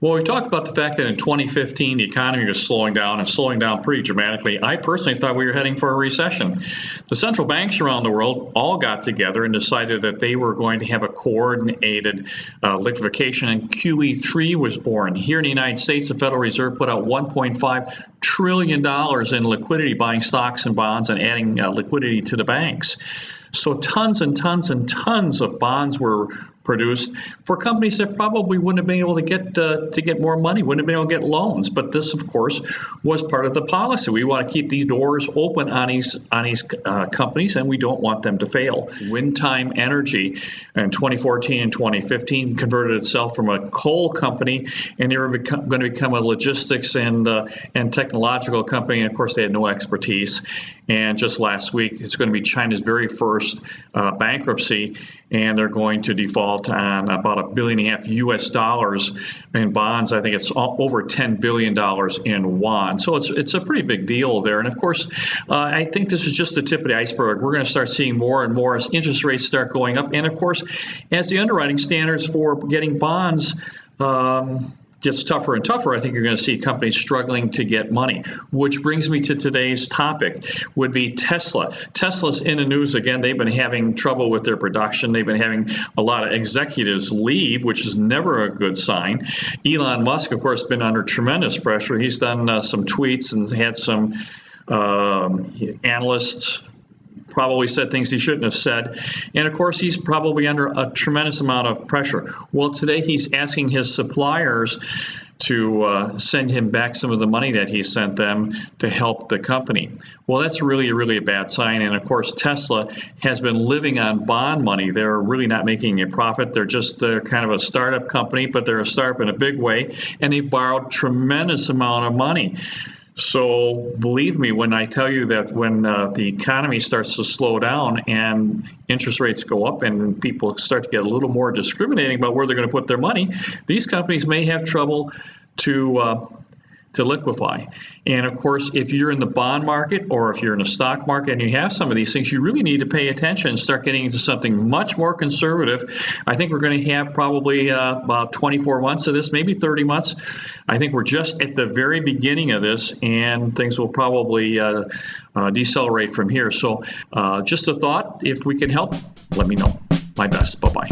Well, we talked about the fact that in 2015, the economy was slowing down and slowing down pretty dramatically. I personally thought we were heading for a recession. The central banks around the world all got together and decided that they were going to have a coordinated liquidation, and QE3 was born. Here in the United States, the Federal Reserve put out $1.5 trillion in liquidity, buying stocks and bonds and adding liquidity to the banks. So tons and tons and tons of bonds were produced for companies that probably wouldn't have been able to get more money, wouldn't have been able to get loans. But this, of course, was part of the policy. We want to keep these doors open on these companies, and we don't want them to fail. Windtime Energy in 2014 and 2015 converted itself from a coal company, and they were going to become a logistics and technological company. And of course, they had no expertise. And just last week, it's going to be China's very first bankruptcy, and they're going to default on about $1.5 billion in bonds. I think it's over $10 billion in yuan. So it's a pretty big deal there. And of course, I think this is just the tip of the iceberg. We're going to start seeing more and more as interest rates start going up. And of course, as the underwriting standards for getting bonds gets tougher and tougher, I think you're going to see companies struggling to get money. Which brings me to today's topic, would be Tesla. Tesla's in the news again. They've been having trouble with their production. They've been having a lot of executives leave, which is never a good sign. Elon Musk, of course, been under tremendous pressure. He's done some tweets and had some analysts probably said things he shouldn't have said. And of course, he's probably under a tremendous amount of pressure. Well, today he's asking his suppliers to send him back some of the money that he sent them to help the company. Well, that's really a bad sign. And of course, Tesla has been living on bond money. They're really not making a profit. They're just kind of a startup company, but they're a startup in a big way. And they borrowed tremendous amount of money. So believe me when I tell you that when the economy starts to slow down and interest rates go up and people start to get a little more discriminating about where they're going to put their money, these companies may have trouble to liquefy. And of course, if you're in the bond market or if you're in the stock market and you have some of these things, you really need to pay attention and start getting into something much more conservative. I think we're going to have probably about 24 months of this, maybe 30 months. I think we're just at the very beginning of this, and things will probably decelerate from here. So just a thought, if we can help, let me know. My best. Bye-bye.